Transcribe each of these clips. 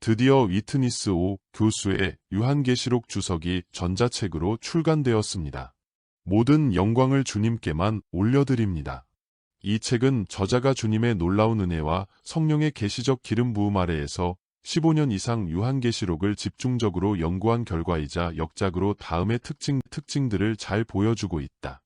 드디어 위트니스 오 교수의 요한계시록 주석이 전자책으로 출간되었습니다. 모든 영광을 주님께만 올려드립니다. 이 책은 저자가 주님의 놀라운 은혜와 성령의 계시적 기름 부음 아래에서 15년 이상 요한계시록을 집중적으로 연구한 결과이자 역작으로 다음의 특징들을 잘 보여주고 있다.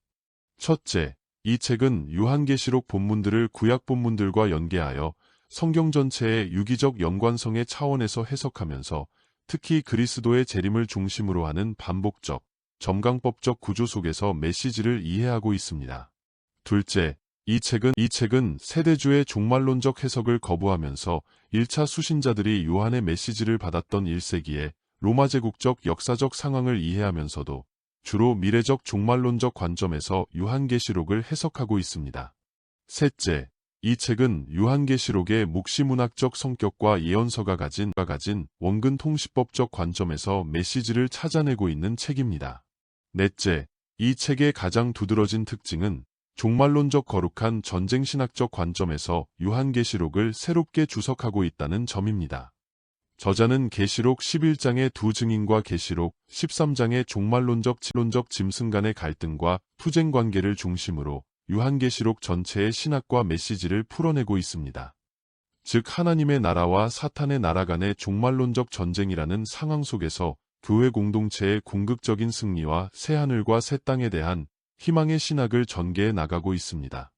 첫째, 이 책은 요한계시록 본문들을 구약 본문들과 연계하여 성경 전체의 유기적 연관성의 차원에서 해석하면서 특히 그리스도의 재림을 중심으로 하는 반복적, 점강법적 구조 속에서 메시지를 이해하고 있습니다. 둘째, 이 책은 세대주의 종말론적 해석을 거부하면서 1차 수신자들이 요한의 메시지를 받았던 1세기의 로마 제국적 역사적 상황을 이해하면서도 주로 미래적 종말론적 관점에서 요한계시록을 해석하고 있습니다. 셋째, 이 책은 요한계시록의 묵시문학적 성격과 예언서가 가진 원근 통시법적 관점에서 메시지를 찾아내고 있는 책입니다. 넷째, 이 책의 가장 두드러진 특징은 종말론적 거룩한 전쟁신학적 관점에서 요한계시록을 새롭게 주석하고 있다는 점입니다. 저자는 계시록 11장의 두 증인과 계시록 13장의 종말론적 짐승 간의 갈등과 투쟁 관계를 중심으로 요한계시록 전체의 신학과 메시지를 풀어내고 있습니다. 즉 하나님의 나라와 사탄의 나라 간의 종말론적 전쟁이라는 상황 속에서 교회 공동체의 궁극적인 승리와 새하늘과 새 땅에 대한 희망의 신학을 전개해 나가고 있습니다.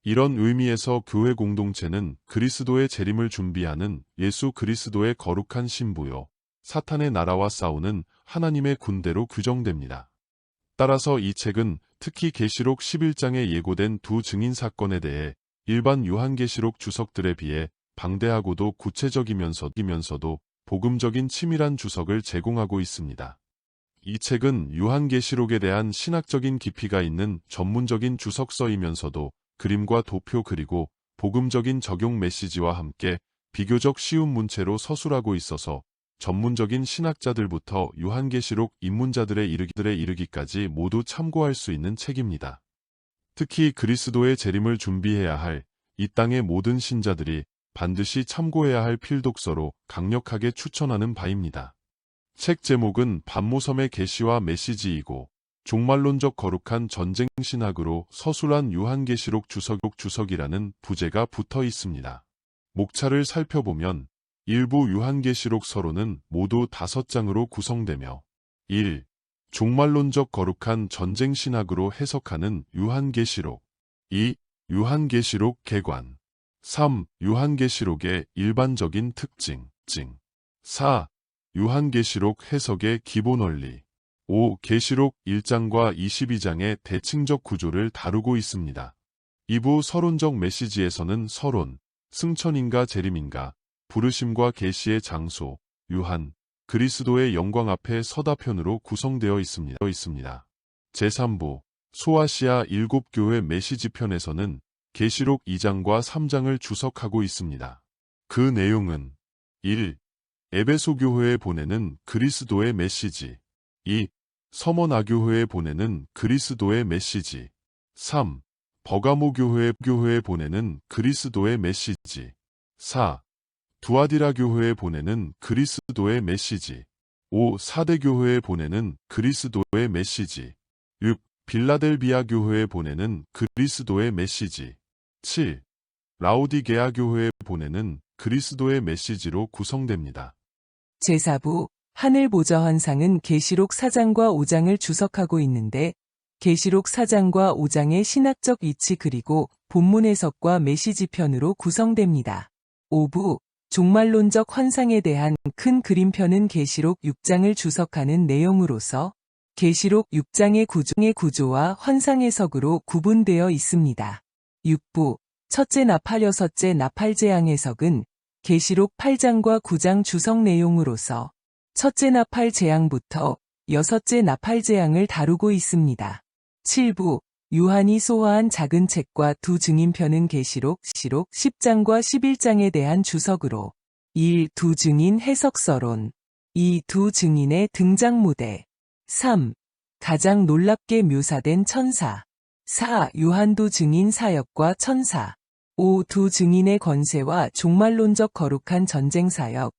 이런 의미에서 교회 공동체는 그리스도의 재림을 준비하는 예수 그리스도의 거룩한 신부요, 사탄의 나라와 싸우는 하나님의 군대로 규정됩니다. 따라서 이 책은 특히 계시록 11장에 예고된 두 증인 사건에 대해 일반 요한계시록 주석들에 비해 방대하고도 구체적이면서도 복음적인 치밀한 주석을 제공하고 있습니다. 이 책은 요한계시록에 대한 신학적인 깊이가 있는 전문적인 주석서이면서도 그림과 도표 그리고 복음적인 적용 메시지와 함께 비교적 쉬운 문체로 서술하고 있어서 전문적인 신학자들부터 요한계시록 입문자들에 이르기까지 모두 참고할 수 있는 책입니다. 특히 그리스도의 재림을 준비해야 할 이 땅의 모든 신자들이 반드시 참고해야 할 필독서로 강력하게 추천하는 바입니다. 책 제목은 반모섬의 계시와 메시지이고 종말론적 거룩한 전쟁신학으로 서술한 요한계시록 주석이라는 부제가 붙어 있습니다. 목차를 살펴보면 일부 요한계시록 서론은 모두 5장으로 구성되며 1. 종말론적 거룩한 전쟁신학으로 해석하는 요한계시록 2. 요한계시록 개관 3. 요한계시록의 일반적인 특징 4. 요한계시록 해석의 기본 원리 5. 계시록 1장과 22장의 대칭적 구조를 다루고 있습니다. 2부 서론적 메시지에서는 서론, 승천인가 재림인가, 부르심과 계시의 장소, 요한, 그리스도의 영광 앞에 서다 편으로 구성되어 있습니다. 제3부, 소아시아 7교회 메시지 편에서는 계시록 2장과 3장을 주석하고 있습니다. 그 내용은 1. 에베소 교회에 보내는 그리스도의 메시지 2. 서머나 교회에 보내는 그리스도의 메시지 3. 버가모 교회에 보내는 그리스도의 메시지 4. 두아디라 교회에 보내는 그리스도의 메시지 5. 사대 교회에 보내는 그리스도의 메시지 6. 빌라델비아 교회에 보내는 그리스도의 메시지 7. 라오디게아 교회에 보내는 그리스도의 메시지로 구성됩니다. 제4부 하늘 보좌 환상은 계시록 4장과 5장을 주석하고 있는데 계시록 4장과 5장의 신학적 이치 그리고 본문 해석과 메시지 편으로 구성됩니다. 5부 종말론적 환상에 대한 큰 그림편은 계시록 6장을 주석하는 내용으로서 계시록 6장의 구조와 환상 해석으로 구분되어 있습니다. 6부 첫째 나팔 여섯째 나팔 재앙 해석은 계시록 8장과 9장 주석 내용으로서 첫째 나팔 재앙부터 여섯째 나팔 재앙을 다루고 있습니다. 7부 요한이 소화한 작은 책과 두 증인편은 계시록 10장과 11장에 대한 주석으로 1. 두 증인 해석서론 2. 두 증인의 등장 무대 3. 가장 놀랍게 묘사된 천사 4. 요한도 증인 사역과 천사 5. 두 증인의 권세와 종말론적 거룩한 전쟁 사역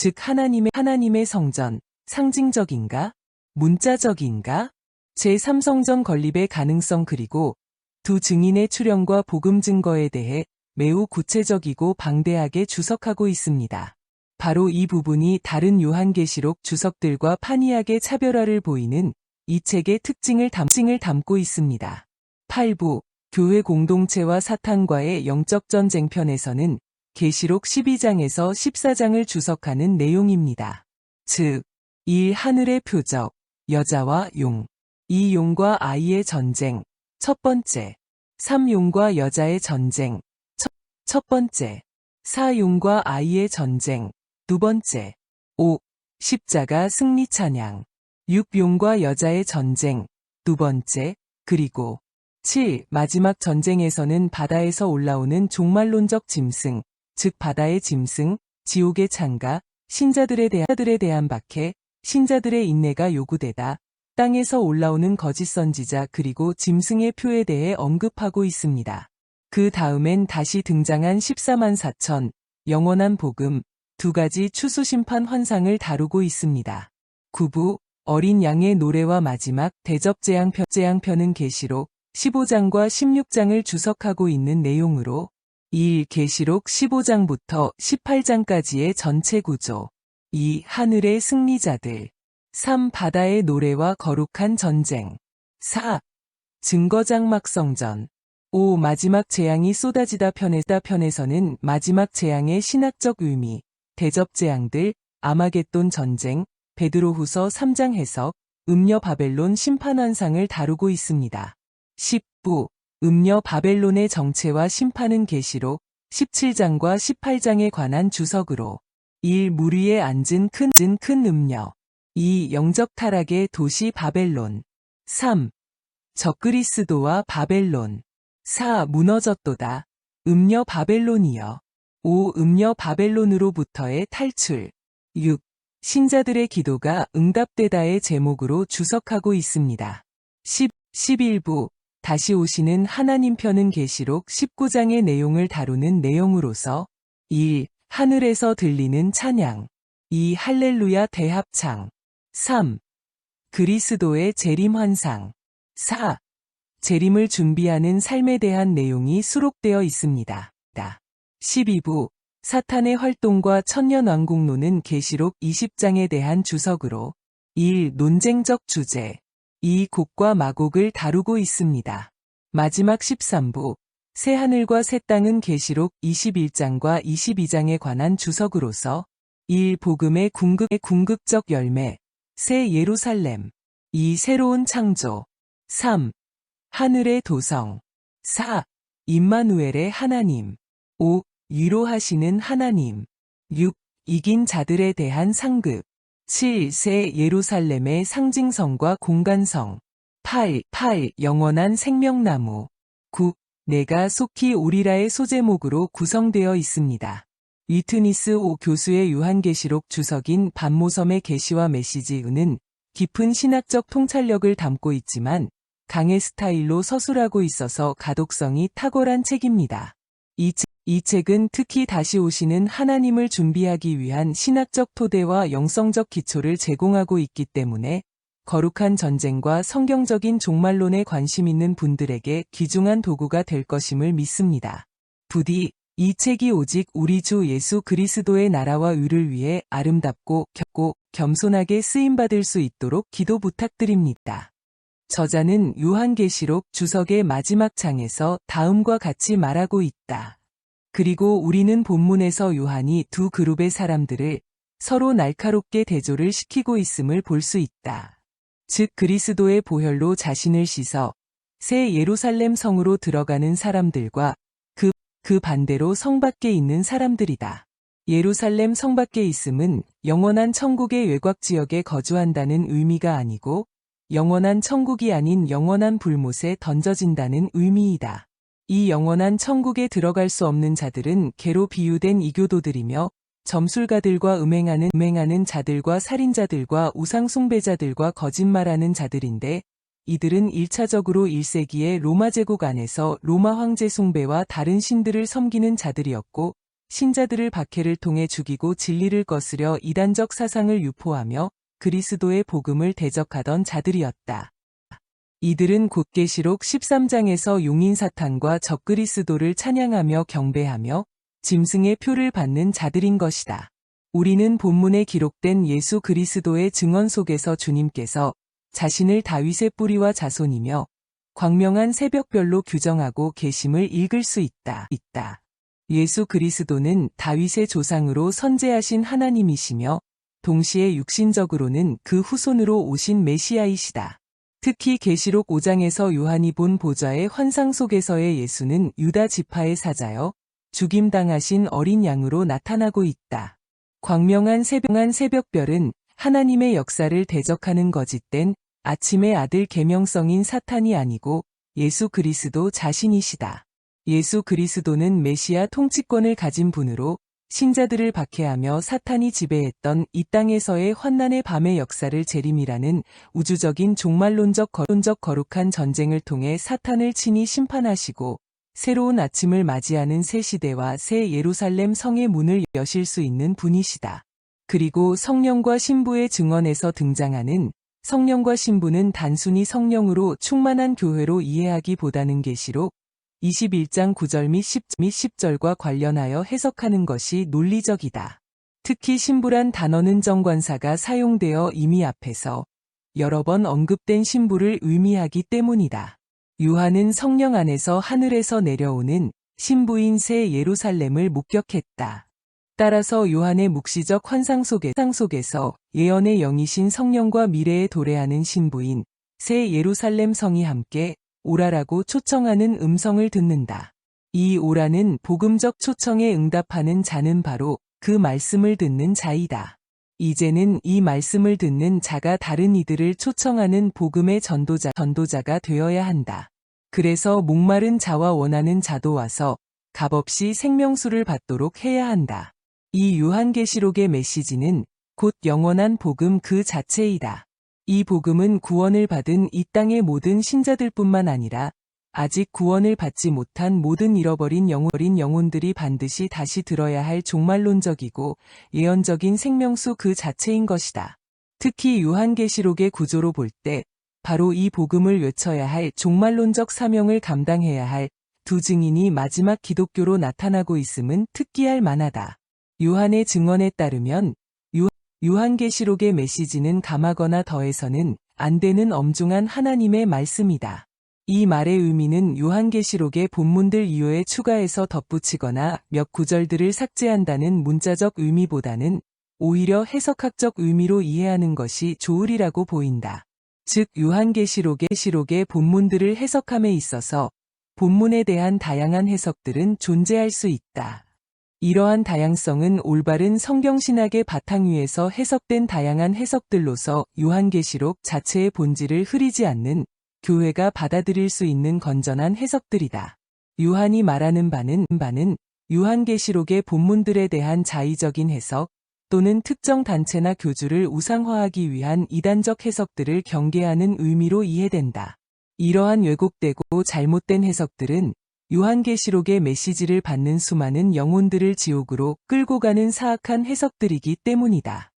즉 하나님의 성전, 상징적인가? 문자적인가? 제3성전 건립의 가능성 그리고 두 증인의 출현과 복음 증거에 대해 매우 구체적이고 방대하게 주석하고 있습니다. 바로 이 부분이 다른 요한계시록 주석들과 판이하게 차별화를 보이는 이 책의 특징을 담고 있습니다. 8부 교회 공동체와 사탄과의 영적 전쟁 편에서는 계시록 12장에서 14장을 주석하는 내용입니다. 즉, 1. 하늘의 표적, 여자와 용. 2. 용과 아이의 전쟁, 첫 번째. 3. 용과 여자의 전쟁, 첫 번째. 4. 용과 아이의 전쟁, 두 번째. 5. 십자가 승리 찬양. 6. 용과 여자의 전쟁, 두 번째. 그리고 7. 마지막 전쟁에서는 바다에서 올라오는 종말론적 짐승, 즉 바다의 짐승, 지옥의 창가, 신자들에 대한 박해, 신자들의 인내가 요구되다, 땅에서 올라오는 거짓 선지자 그리고 짐승의 표에 대해 언급하고 있습니다. 그 다음엔 다시 등장한 14만 4천, 영원한 복음, 두 가지 추수심판 환상을 다루고 있습니다. 9부, 어린 양의 노래와 마지막 대접재앙편은 계시록 15장과 16장을 주석하고 있는 내용으로 1. 계시록 15장부터 18장까지의 전체 구조 2. 하늘의 승리자들 3. 바다의 노래와 거룩한 전쟁 4. 증거장막 성전 5. 마지막 재앙이 쏟아지다 편에서는 마지막 재앙의 신학적 의미, 대접재앙들, 아마겟돈 전쟁, 베드로후서 3장 해석, 음녀 바벨론 심판환상을 다루고 있습니다. 10부 음녀 바벨론의 정체와 심판은 계시록 17장과 18장에 관한 주석으로 1. 물 위에 앉은 큰 음녀 2. 영적 타락의 도시 바벨론 3. 적그리스도와 바벨론 4. 무너졌도다. 음녀 바벨론이여 5. 음녀 바벨론으로부터의 탈출 6. 신자들의 기도가 응답되다의 제목으로 주석하고 있습니다. 11부 다시 오시는 하나님 편은 계시록 19장의 내용을 다루는 내용으로서 1. 하늘에서 들리는 찬양 2. 할렐루야 대합창 3. 그리스도의 재림 환상 4. 재림을 준비하는 삶에 대한 내용이 수록되어 있습니다. 12부 사탄의 활동과 천년왕국론은 계시록 20장에 대한 주석으로 1. 논쟁적 주제 2. 곡과 마곡을 다루고 있습니다. 마지막 13부 새하늘과 새 땅은 계시록 21장과 22장에 관한 주석으로서 1. 복음의 궁극적 열매 새 예루살렘 2. 새로운 창조 3. 하늘의 도성 4. 임마누엘의 하나님 5. 위로하시는 하나님 6. 이긴 자들에 대한 상급 7. 새 예루살렘의 상징성과 공간성 8. 영원한 생명나무 9. 내가 속히 오리라의 소제목으로 구성되어 있습니다. 위트니스 오 교수의 요한계시록 주석인 반모섬의 계시와 메시지는 깊은 신학적 통찰력을 담고 있지만 강의 스타일로 서술하고 있어서 가독성이 탁월한 책입니다. 이 책은 특히 다시 오시는 하나님을 준비하기 위한 신학적 토대와 영성적 기초를 제공하고 있기 때문에 거룩한 전쟁과 성경적인 종말론에 관심 있는 분들에게 귀중한 도구가 될 것임을 믿습니다. 부디 이 책이 오직 우리 주 예수 그리스도의 나라와 의를 위해 아름답고 겸손하게 쓰임받을 수 있도록 기도 부탁드립니다. 저자는 요한계시록 주석의 마지막 장에서 다음과 같이 말하고 있다. 그리고 우리는 본문에서 요한이 두 그룹의 사람들을 서로 날카롭게 대조를 시키고 있음을 볼 수 있다. 즉 그리스도의 보혈로 자신을 씻어 새 예루살렘 성으로 들어가는 사람들과 그 반대로 성 밖에 있는 사람들이다. 예루살렘 성 밖에 있음은 영원한 천국의 외곽 지역에 거주한다는 의미가 아니고 영원한 천국이 아닌 영원한 불못에 던져진다는 의미이다. 이 영원한 천국에 들어갈 수 없는 자들은 개로 비유된 이교도들이며 점술가들과 음행하는 자들과 살인자들과 우상숭배자들과 거짓말하는 자들인데 이들은 1차적으로 1세기의 로마 제국 안에서 로마 황제 숭배와 다른 신들을 섬기는 자들이었고 신자들을 박해를 통해 죽이고 진리를 거스려 이단적 사상을 유포하며 그리스도의 복음을 대적하던 자들이었다. 이들은 곧 계시록 13장에서 용인 사탄과 적그리스도를 찬양하며 경배하며 짐승의 표를 받는 자들인 것이다. 우리는 본문에 기록된 예수 그리스도의 증언 속에서 주님께서 자신을 다윗의 뿌리와 자손이며 광명한 새벽별로 규정하고 계심을 읽을 수 있다. 예수 그리스도는 다윗의 조상으로 선재하신 하나님이시며 동시에 육신적으로는 그 후손으로 오신 메시아이시다. 특히 계시록 5장에서 요한이 본 보좌의 환상 속에서의 예수는 유다 지파의 사자여 죽임당하신 어린 양으로 나타나고 있다. 광명한 새벽별은 하나님의 역사를 대적하는 거짓된 아침의 아들 계명성인 사탄이 아니고 예수 그리스도 자신이시다. 예수 그리스도는 메시아 통치권을 가진 분으로 신자들을 박해하며 사탄이 지배했던 이 땅에서의 환난의 밤의 역사를 재림이라는 우주적인 종말론적 거룩한 전쟁을 통해 사탄을 친히 심판하시고 새로운 아침을 맞이하는 새 시대와 새 예루살렘 성의 문을 여실 수 있는 분이시다. 그리고 성령과 신부의 증언에서 등장하는 성령과 신부는 단순히 성령으로 충만한 교회로 이해하기보다는 계시록 21장 9절 및 10절과 관련하여 해석하는 것이 논리적이다. 특히 신부란 단어는 정관사가 사용되어 이미 앞에서 여러 번 언급된 신부를 의미하기 때문이다. 요한은 성령 안에서 하늘에서 내려오는 신부인 새 예루살렘을 목격했다. 따라서 요한의 묵시적 환상 속에서 예언의 영이신 성령과 미래에 도래하는 신부인 새 예루살렘 성이 함께 오라라고 초청하는 음성을 듣는다. 이 오라는 복음적 초청에 응답하는 자는 바로 그 말씀을 듣는 자이다. 이제는 이 말씀을 듣는 자가 다른 이들을 초청하는 복음의 전도자가 되어야 한다. 그래서 목마른 자와 원하는 자도 와서 값없이 생명수를 받도록 해야 한다. 이 요한계시록의 메시지는 곧 영원한 복음 그 자체이다. 이 복음은 구원을 받은 이 땅의 모든 신자들뿐만 아니라 아직 구원을 받지 못한 모든 잃어버린 영혼들이 반드시 다시 들어야 할 종말론적이고 예언적인 생명수 그 자체인 것이다. 특히 요한계시록의 구조로 볼 때 바로 이 복음을 외쳐야 할 종말론적 사명을 감당해야 할 두 증인이 마지막 기독교로 나타나고 있음은 특기할 만하다. 요한의 증언에 따르면 요한계시록의 메시지는 감하거나 더해서는 안 되는 엄중한 하나님의 말씀이다. 이 말의 의미는 요한계시록의 본문들 이후에 추가해서 덧붙이거나 몇 구절들을 삭제한다는 문자적 의미보다는 오히려 해석학적 의미로 이해하는 것이 좋으리라고 보인다. 즉 요한계시록의 본문들을 해석함에 있어서 본문에 대한 다양한 해석들은 존재할 수 있다. 이러한 다양성은 올바른 성경신학의 바탕 위에서 해석된 다양한 해석들로서 요한계시록 자체의 본질을 흐리지 않는 교회가 받아들일 수 있는 건전한 해석들이다. 요한이 말하는 바는 요한계시록의 본문들에 대한 자의적인 해석 또는 특정 단체나 교주를 우상화하기 위한 이단적 해석들을 경계하는 의미로 이해된다. 이러한 왜곡되고 잘못된 해석들은 요한계시록의 메시지를 받는 수많은 영혼들을 지옥으로 끌고 가는 사악한 해석들이기 때문이다.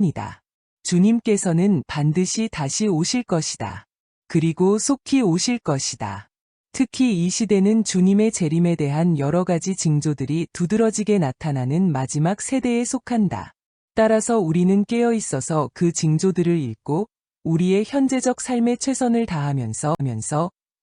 주님께서는 반드시 다시 오실 것이다. 그리고 속히 오실 것이다. 특히 이 시대는 주님의 재림에 대한 여러 가지 징조들이 두드러지게 나타나는 마지막 세대에 속한다. 따라서 우리는 깨어 있어서 그 징조들을 읽고 우리의 현재적 삶에 최선을 다하면서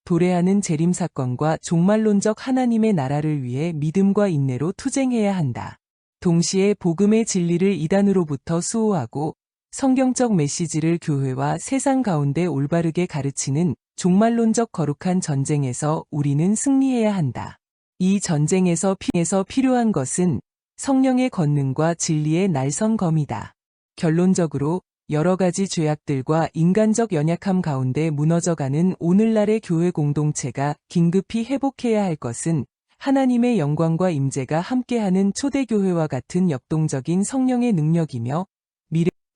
도래하는 재림 사건과 종말론적 하나님의 나라를 위해 믿음과 인내로 투쟁해야 한다. 동시에 복음의 진리를 이단으로부터 수호하고 성경적 메시지를 교회와 세상 가운데 올바르게 가르치는 종말론적 거룩한 전쟁에서 우리는 승리해야 한다. 이 전쟁에서 필요한 것은 성령의 권능과 진리의 날선검이다. 결론적으로 여러 가지 죄악들과 인간적 연약함 가운데 무너져가는 오늘날의 교회 공동체가 긴급히 회복해야 할 것은 하나님의 영광과 임재가 함께하는 초대교회와 같은 역동적인 성령의 능력이며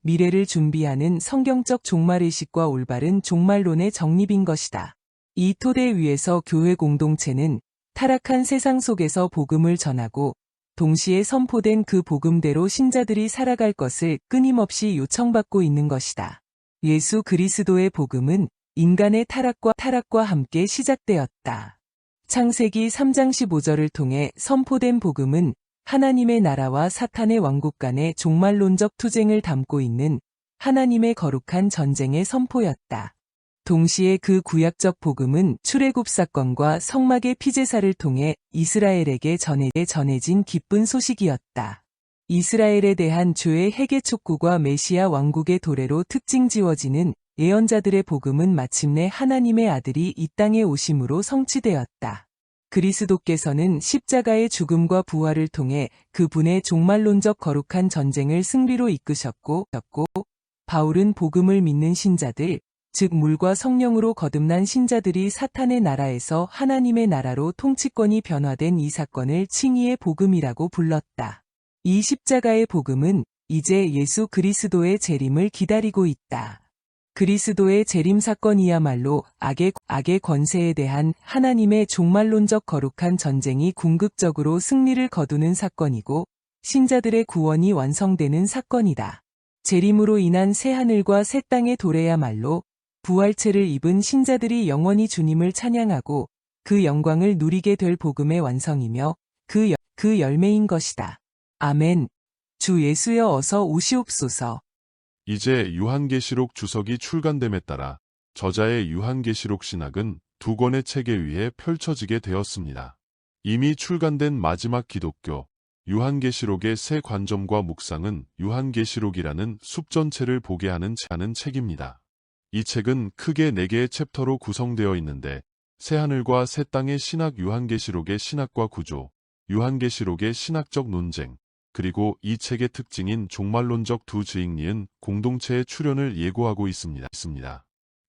미래를 준비하는 성경적 종말의식과 올바른 종말론의 정립인 것이다. 이 토대 위에서 교회 공동체는 타락한 세상 속에서 복음을 전하고 동시에 선포된 그 복음대로 신자들이 살아갈 것을 끊임없이 요청받고 있는 것이다. 예수 그리스도의 복음은 인간의 타락과 함께 시작되었다. 창세기 3장 15절을 통해 선포된 복음은 하나님의 나라와 사탄의 왕국 간의 종말론적 투쟁을 담고 있는 하나님의 거룩한 전쟁의 선포였다. 동시에 그 구약적 복음은 출애굽 사건과 성막의 피제사를 통해 이스라엘에게 전해진 기쁜 소식이었다. 이스라엘에 대한 주의 회개 촉구와 메시아 왕국의 도래로 특징 지어지는 예언자들의 복음은 마침내 하나님의 아들이 이 땅에 오심으로 성취되었다. 그리스도께서는 십자가의 죽음과 부활을 통해 그분의 종말론적 거룩한 전쟁을 승리로 이끄셨고, 바울은 복음을 믿는 신자들, 즉 물과 성령으로 거듭난 신자들이 사탄의 나라에서 하나님의 나라로 통치권이 변화된 이 사건을 칭의의 복음이라고 불렀다. 이 십자가의 복음은 이제 예수 그리스도의 재림을 기다리고 있다. 그리스도의 재림 사건이야말로 악의 권세에 대한 하나님의 종말론적 거룩한 전쟁이 궁극적으로 승리를 거두는 사건이고 신자들의 구원이 완성되는 사건이다. 재림으로 인한 새하늘과 새 땅의 도래야말로 부활체를 입은 신자들이 영원히 주님을 찬양하고 그 영광을 누리게 될 복음의 완성이며 그 열매인 것이다. 아멘. 주 예수여 어서 오시옵소서. 이제 요한계시록 주석이 출간됨에 따라 저자의 요한계시록 신학은 두 권의 책에 의해 펼쳐지게 되었습니다. 이미 출간된 마지막 기독교 요한계시록의 새 관점과 묵상은 요한계시록이라는 숲 전체를 보게 하는 책입니다. 이 책은 크게 4개의 챕터로 구성되어 있는데 새하늘과 새 땅의 신학, 요한계시록의 신학과 구조, 요한계시록의 신학적 논쟁, 그리고 이 책의 특징인 종말론적 두 증인은 공동체의 출현을 예고하고 있습니다.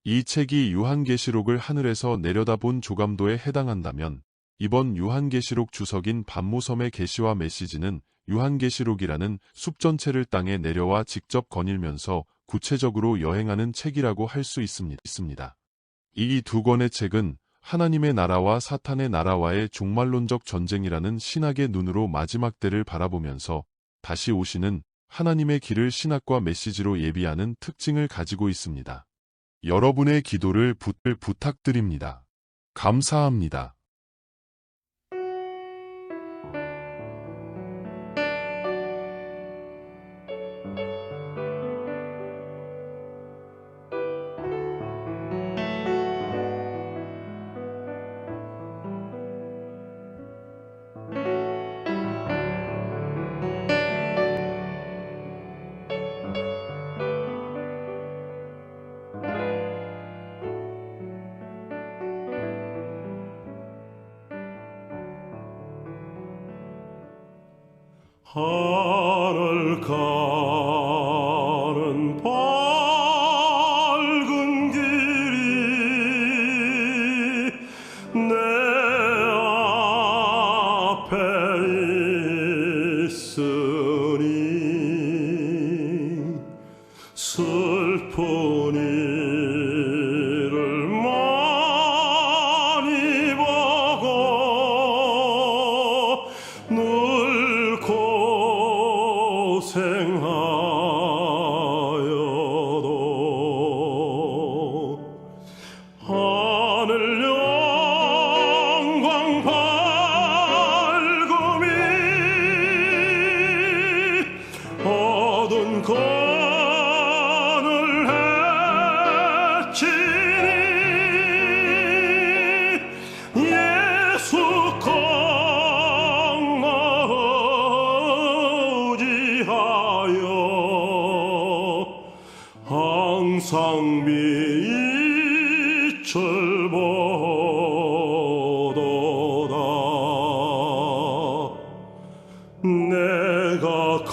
이 책이 요한계시록을 하늘에서 내려다본 조감도에 해당한다면 이번 요한계시록 주석인 반모섬의 계시와 메시지는 요한계시록이라는 숲 전체를 땅에 내려와 직접 거닐면서 구체적으로 여행하는 책이라고 할 수 있습니다. 이 두 권의 책은 하나님의 나라와 사탄의 나라와의 종말론적 전쟁이라는 신학의 눈으로 마지막 때를 바라보면서 다시 오시는 하나님의 길을 신학과 메시지로 예비하는 특징을 가지고 있습니다. 여러분의 기도를 부탁드립니다. 감사합니다. 하늘 가는 밝은 길이 내 앞에 있으니 슬픈 일을 많이 보고 늘 고생하여도 하늘 영광 밝음이 어두운 건을 해치니 예수 항상 빛을 보도다. 내가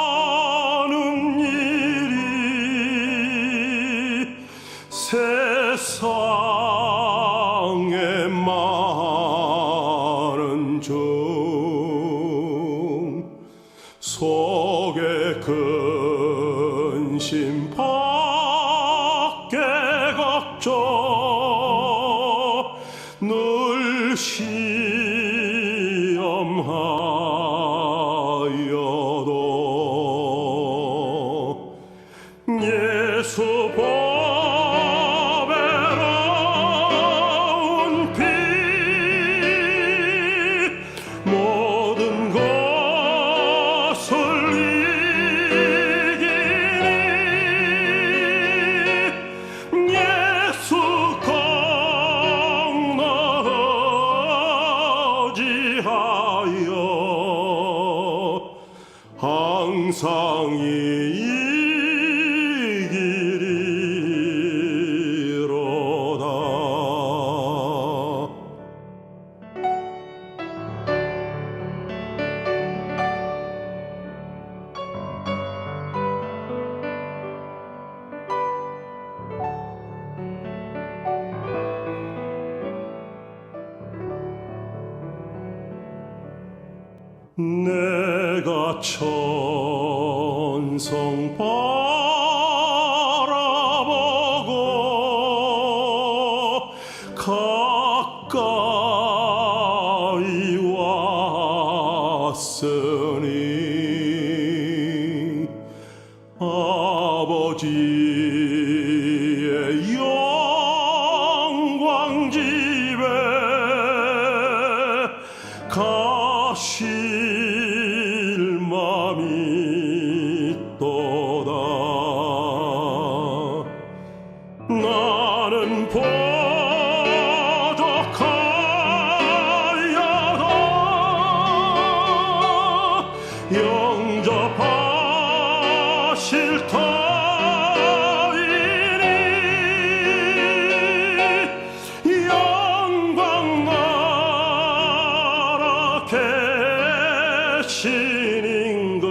걱정하는 일이 세상에 많은 중 속에 근심 밖에 걱정 늘 항상 이기리로다. 내가 천성 바라보고 가까이 왔으니 아버지의 영광 집에 가실 맘이 있도다. 나는 보덕하여다 영접하실 터이니 영광 나라 계신 임금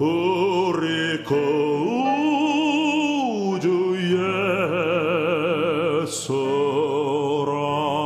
우리 그 우주 예수라.